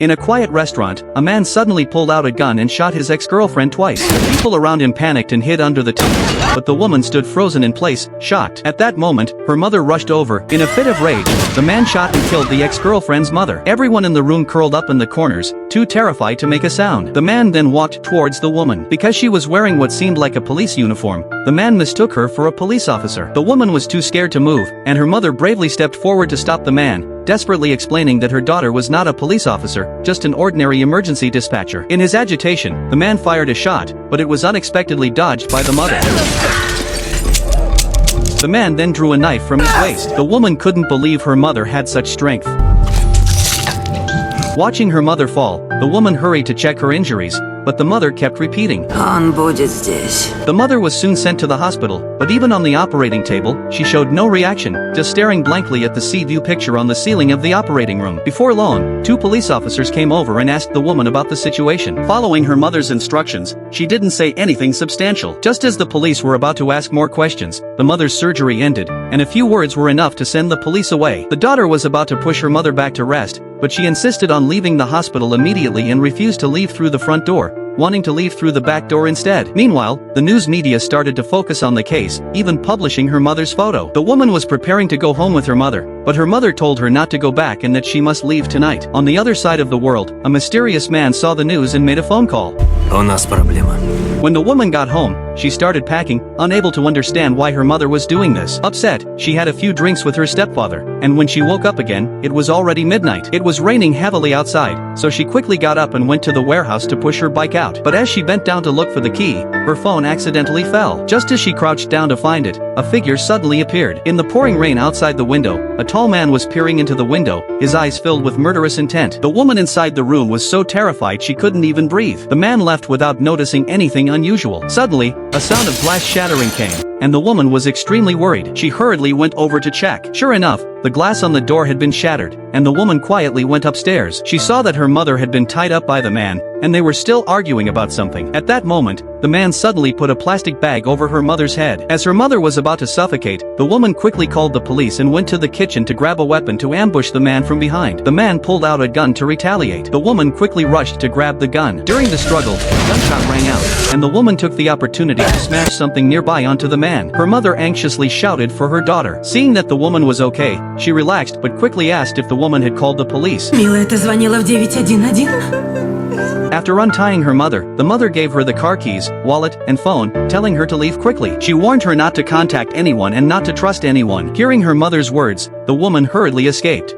In a quiet restaurant, a man suddenly pulled out a gun and shot his ex-girlfriend twice. The people around him panicked and hid under the tables, but the woman stood frozen in place, shocked. At that moment, her mother rushed over. In a fit of rage, the man shot and killed the ex-girlfriend's mother. Everyone in the room curled up in the corners, too terrified to make a sound. The man then walked towards the woman. Because she was wearing what seemed like a police uniform, the man mistook her for a police officer. The woman was too scared to move, and her mother bravely stepped forward to stop the man, desperately explaining that her daughter was not a police officer, just an ordinary emergency dispatcher. In his agitation, the man fired a shot, but it was unexpectedly dodged by the mother. The man then drew a knife from his waist. The woman couldn't believe her mother had such strength. Watching her mother fall, the woman hurried to check her injuries, but the mother kept repeating, "Он будет здесь." The mother was soon sent to the hospital, but even on the operating table, she showed no reaction, just staring blankly at the sea view picture on the ceiling of the operating room. Before long, 2 police officers came over and asked the woman about the situation. Following her mother's instructions, she didn't say anything substantial. Just as the police were about to ask more questions, the mother's surgery ended, and a few words were enough to send the police away. The daughter was about to push her mother back to rest, but she insisted on leaving the hospital immediately and refused to leave through the front door, wanting to leave through the back door instead. Meanwhile, the news media started to focus on the case, even publishing her mother's photo. The woman was preparing to go home with her mother, but her mother told her not to go back and that she must leave tonight. On the other side of the world, a mysterious man saw the news and made a phone call. У нас проблема. When the woman got home, she started packing, unable to understand why her mother was doing this. Upset, she had a few drinks with her stepfather, and when she woke up again, it was already midnight. It was raining heavily outside, so she quickly got up and went to the warehouse to push her bike out. But as she bent down to look for the key, her phone accidentally fell. Just as she crouched down to find it, a figure suddenly appeared. In the pouring rain outside the window, a tall man was peering into the window, his eyes filled with murderous intent. The woman inside the room was so terrified she couldn't even breathe. The man left without noticing anything unusual. Suddenly, a sound of glass shattering came, and the woman was extremely worried. She hurriedly went over to check. Sure enough, the glass on the door had been shattered, and the woman quietly went upstairs. She saw that her mother had been tied up by the man, and they were still arguing about something. At that moment, the man suddenly put a plastic bag over her mother's head. As her mother was about to suffocate, the woman quickly called the police and went to the kitchen to grab a weapon to ambush the man from behind. The man pulled out a gun to retaliate. The woman quickly rushed to grab the gun. During the struggle, a gunshot rang out, and the woman took the opportunity to smash something nearby onto the man. Her mother anxiously shouted for her daughter. Seeing that the woman was okay, she relaxed but quickly asked if the woman had called the police. Милая, ты звонила в 911? After untying her mother, the mother gave her the car keys, wallet, and phone, telling her to leave quickly. She warned her not to contact anyone and not to trust anyone. Hearing her mother's words, the woman hurriedly escaped.